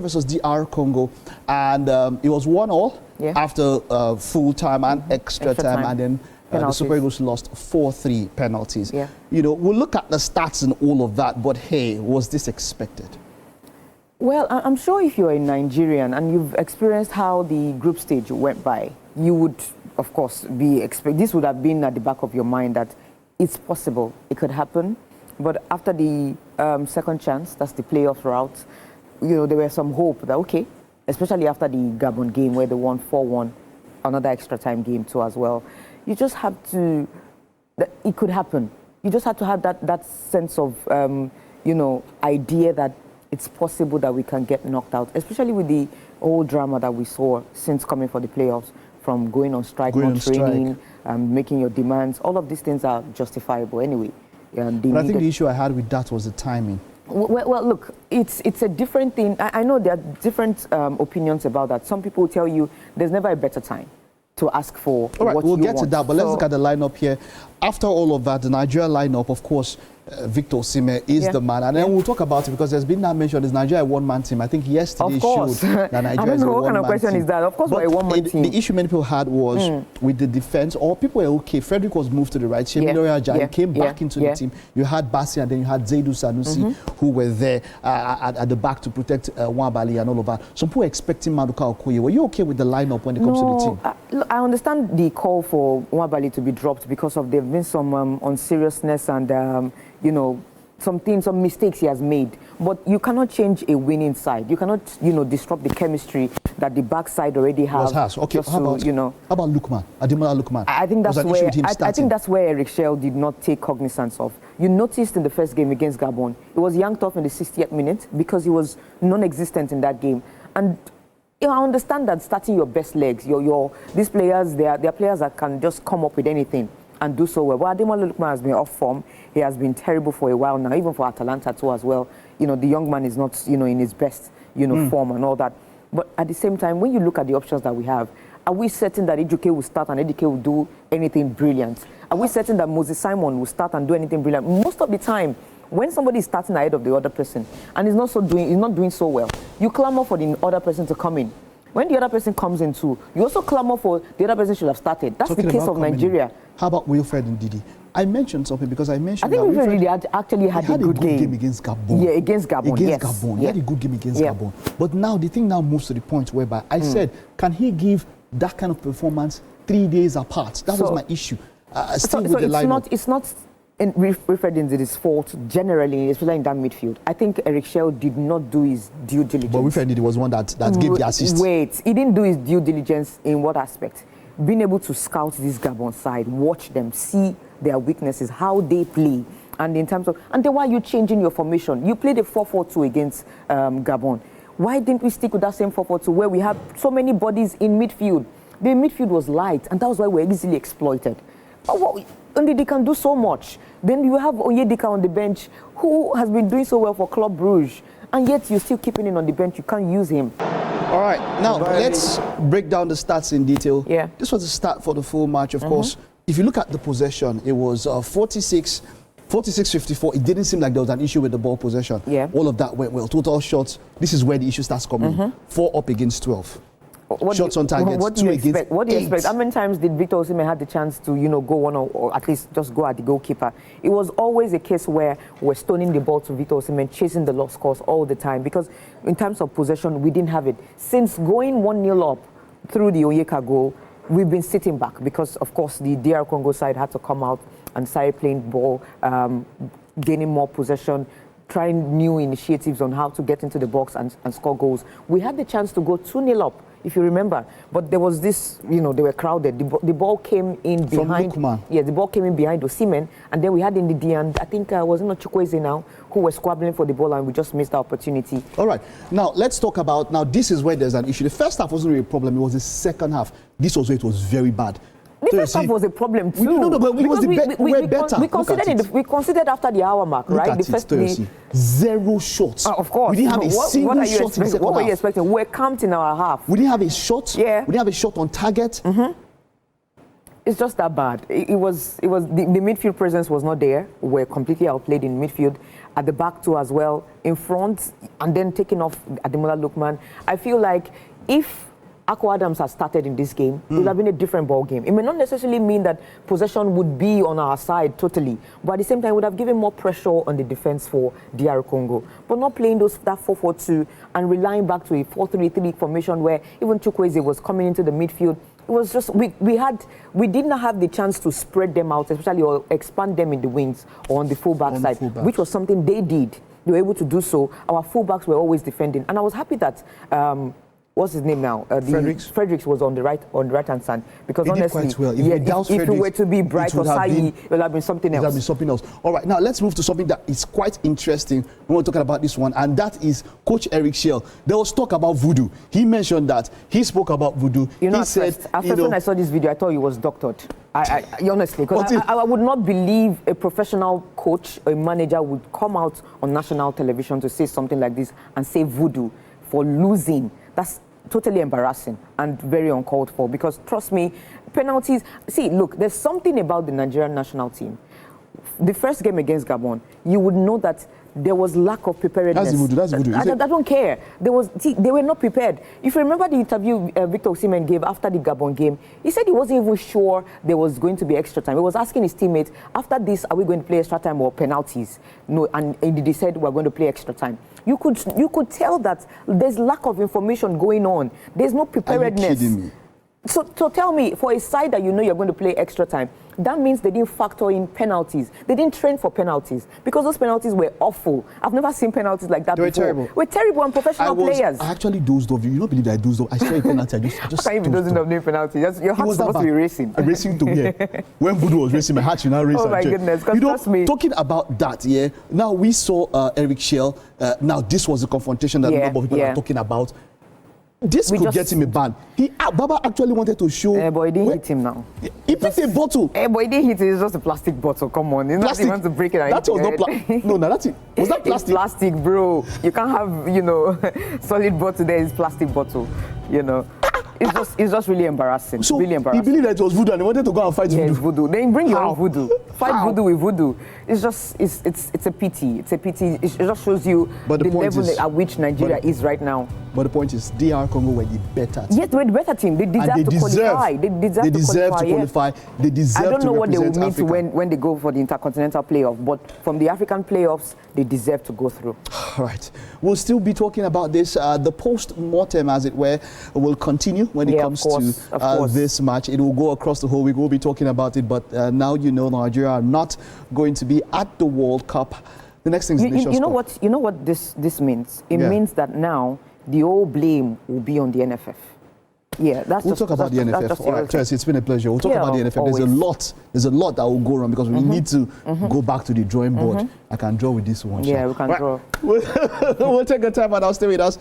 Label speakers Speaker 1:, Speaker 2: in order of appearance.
Speaker 1: versus DR Congo, and it was 1-1 after full time and extra time, and then the Super Eagles lost 4-3 penalties. You know, we'll look at the stats and all of that, but hey, was this expected?
Speaker 2: Well, I'm sure if you're a Nigerian and you've experienced how the group stage went by, you would, of course, this would have been at the back of your mind that it's possible, it could happen. But after the second chance, that's the playoff route, you know, there was some hope that, okay, especially after the Gabon game where they won 4-1, another extra time game too as well. You just have to, it could happen. You just have to have that sense of, you know, idea that it's possible that we can get knocked out, especially with the whole drama that we saw since coming for the playoffs, from going on strike, not training, making your demands. All of these things are justifiable anyway.
Speaker 1: But I think the issue I had with that was the timing.
Speaker 2: Well, look, it's a different thing. I know there are different opinions about that. Some people tell you there's never a better time to ask for what you want. All right,
Speaker 1: we'll get to that, but let's look at the lineup here. After all of that, the Nigeria lineup, of course, Victor Osimhen is the man, and then we'll talk about it because there's been that mention. Is Nigeria a one-man team? I think yesterday showed that Nigeria is a one-man team. What kind of question is that?
Speaker 2: Of course, we're a one-man team.
Speaker 1: The issue many people had was with the defense, or people were okay. Frederick was moved to the right. Shemilori Ajayi came back into the team. You had Bassi, and then you had Zaidu Sanusi, who were there at the back to protect Nwabali and all of that. Some people were expecting Maduka Okoye. Were you okay with the lineup when it comes to the team?
Speaker 2: Look, I understand the call for Nwabali to be dropped because of there have been some unseriousness and you know, some mistakes he has made. But you cannot change a winning side. You cannot, you know, disrupt the chemistry that the backside already has.
Speaker 1: Okay, how about Lukman? Ademola Lukman?
Speaker 2: I think that's where Eric Shell did not take cognizance of. You noticed in the first game against Gabon, it was yanked off in the 60th minute because he was non-existent in that game. And you know, I understand that starting your best legs, these players, they are players that can just come up with anything and do so well. But Ademola Lukman has been off form. He has been terrible for a while now, even for Atalanta too as well. You know, the young man is not, you know, in his best, you know, form and all that. But at the same time, when you look at the options that we have, are we certain that Ejuke will start and Ejuke will do anything brilliant? Are we certain that Moses Simon will start and do anything brilliant? Most of the time, when somebody is starting ahead of the other person and is not doing so well, you clamor for the other person to come in. When the other person comes in too, you also clamor for the other person should have started. That's the case of Nigeria.
Speaker 1: How about Wilfred Ndidi? I mentioned something because I mentioned
Speaker 2: that Wilfred Ndidi actually had a good game
Speaker 1: against Gabon.
Speaker 2: Yeah, against Gabon.
Speaker 1: He had a good game against Gabon. But now the thing now moves to the point whereby I said, can he give that kind of performance 3 days apart? That was my issue.
Speaker 2: It's not Wilfred Ndidi's fault generally, especially in that midfield. I think Eric Shell did not do his due diligence.
Speaker 1: But Wilfred Ndidi was one that gave the assist.
Speaker 2: Wait, he didn't do his due diligence in what aspect? Being able to scout this Gabon side, watch them, see their weaknesses, how they play, and in terms of, and then why are you changing your formation? You played a 4-4-2 against Gabon. Why didn't we stick with that same 4-4-2 where we have so many bodies in midfield? The midfield was light, and that was why we're easily exploited. Ndidi can do so much. Then you have Onyedika on the bench, who has been doing so well for Club Brugge, and yet you're still keeping him on the bench. You can't use him.
Speaker 1: All right, now let's break down the stats in detail.
Speaker 2: Yeah.
Speaker 1: This was the start for the full match, of course. If you look at the possession, it was 46-54. It didn't seem like there was an issue with the ball possession.
Speaker 2: Yeah.
Speaker 1: All of that went well. Total shots, this is where the issue starts coming. 4 up against 12. Shots on target.
Speaker 2: What do you expect? What do you expect? How many times did Victor Osimhen have the chance to, you know, go one or at least just go at the goalkeeper? It was always a case where we're stoning the ball to Victor Osimhen, chasing the lost cause all the time. Because in terms of possession, we didn't have it. Since going 1-0 up through the Onyeka goal, we've been sitting back because, of course, the DR Congo side had to come out and start playing ball, gaining more possession, trying new initiatives on how to get into the box and score goals. We had the chance to go 2-0 up, if you remember. But there was this, you know, they were crowded. The ball came in behind. Yeah, the ball came in behind Osimhen. And then we had Ndidi and I think, was it not Chukwueze now, who were squabbling for the ball and we just missed the opportunity.
Speaker 1: All right. Now, let's talk about, now this is where there's an issue. The first half wasn't really a problem. It was the second half. This was where it was very bad.
Speaker 2: The first half was a problem too.
Speaker 1: But we're better.
Speaker 2: We considered after the hour mark, right?
Speaker 1: The first 0 shots.
Speaker 2: Of course.
Speaker 1: We didn't have a single shot in the second half.
Speaker 2: What were you expecting? We're camped in our half.
Speaker 1: We didn't have a shot.
Speaker 2: Yeah.
Speaker 1: We didn't have a shot on target.
Speaker 2: It's just that bad. It was the midfield presence was not there. We're completely outplayed in midfield. at the back too as well, in front, and then taking off Ademola Lookman. I feel like if Akko Adams had started in this game, it would have been a different ball game. It may not necessarily mean that possession would be on our side totally, but at the same time, it would have given more pressure on the defense for DR Congo. But not playing that 4-4-2 and relying back to a 4-3-3 formation where even Chukwueze was coming into the midfield. It was just, we did not have the chance to spread them out, especially or expand them in the wings or on the fullback side, which was something they did. They were able to do so. Our fullbacks were always defending. And I was happy that what's his name now? Fredericks was on the right-hand side, because honestly,
Speaker 1: quite well.
Speaker 2: If it were to be Bright or Sayi, it would have been something else.
Speaker 1: It would have been something else. All right, now let's move to something that is quite interesting when we're talking about this one, and that is Coach Eric Schell. There was talk about voodoo. He mentioned that. He spoke about voodoo.
Speaker 2: You know,
Speaker 1: he said,
Speaker 2: after when I saw this video, I thought he was doctored. Honestly, because I would not believe a professional coach or a manager would come out on national television to say something like this and say voodoo for losing. That's totally embarrassing and very uncalled for, because trust me, penalties. See, look, there's something about the Nigerian national team. The first game against Gabon, you would know that there was lack of preparedness.
Speaker 1: That's voodoo.
Speaker 2: I don't care. They were not prepared. If you remember the interview Victor Osimhen gave after the Gabon game, he said he wasn't even sure there was going to be extra time. He was asking his teammates, after this, are we going to play extra time or penalties? No, and they said we're going to play extra time. You could tell that there's lack of information going on. There's no preparedness.
Speaker 1: Are you kidding me?
Speaker 2: So tell me, for a side that you know you're going to play extra time, that means they didn't factor in penalties. They didn't train for penalties, because those penalties were awful. I've never seen penalties like that before.
Speaker 1: Terrible.
Speaker 2: We're terrible on professional players.
Speaker 1: I actually dozed off. You don't believe that I dozed off. I saw a penalty. I just
Speaker 2: How can you be dozing off doing penalty? Your heart's supposed to be racing.
Speaker 1: Racing to where? When voodoo was racing, my heart should not race.
Speaker 2: Oh my goodness, because trust me.
Speaker 1: Talking about that, now we saw Eric Schell. Now this was a confrontation that a number of people are talking about. This could get him a ban. Baba actually wanted to show.
Speaker 2: Boy, he didn't hit him now.
Speaker 1: He picked a bottle.
Speaker 2: Boy, he didn't hit it. It's just a plastic bottle. Come on. He's not even to break it.
Speaker 1: That was not plastic. No, that's it. Was that plastic?
Speaker 2: It's plastic, bro. You can't have, solid bottle there. It's plastic bottle, It's just really embarrassing.
Speaker 1: So
Speaker 2: really embarrassing.
Speaker 1: He believed that it was voodoo and he wanted to go and fight voodoo.
Speaker 2: Yes, voodoo. Then bring your own voodoo. Fight voodoo with voodoo. It's just, it's a pity. It's a pity. It just shows you the level at which Nigeria is right now.
Speaker 1: But the point is, DR Congo were the better team.
Speaker 2: Yes, they were the better team. They deserve to qualify. They deserve to qualify.
Speaker 1: They deserve to represent Africa.
Speaker 2: I don't know what they will mean when they go for the intercontinental playoff, but from the African playoffs, they deserve to go through.
Speaker 1: All right. We'll still be talking about this. The post-mortem, as it were, will continue when it comes to this match. It will go across the whole week. We'll be talking about it, but now Nigeria are not going to be at the World Cup. The next thing is the Nations Cup.
Speaker 2: You know what this means? It means that now the whole blame will be on the NFF. Yeah,
Speaker 1: we'll talk about the NFF. All right, Tracy, it's been a pleasure. We'll talk about the NFF.
Speaker 2: Always.
Speaker 1: There's a lot that will go wrong, because we need to go back to the drawing board. I can draw with this one.
Speaker 2: Yeah, we can draw.
Speaker 1: We'll take a time and I'll stay with us.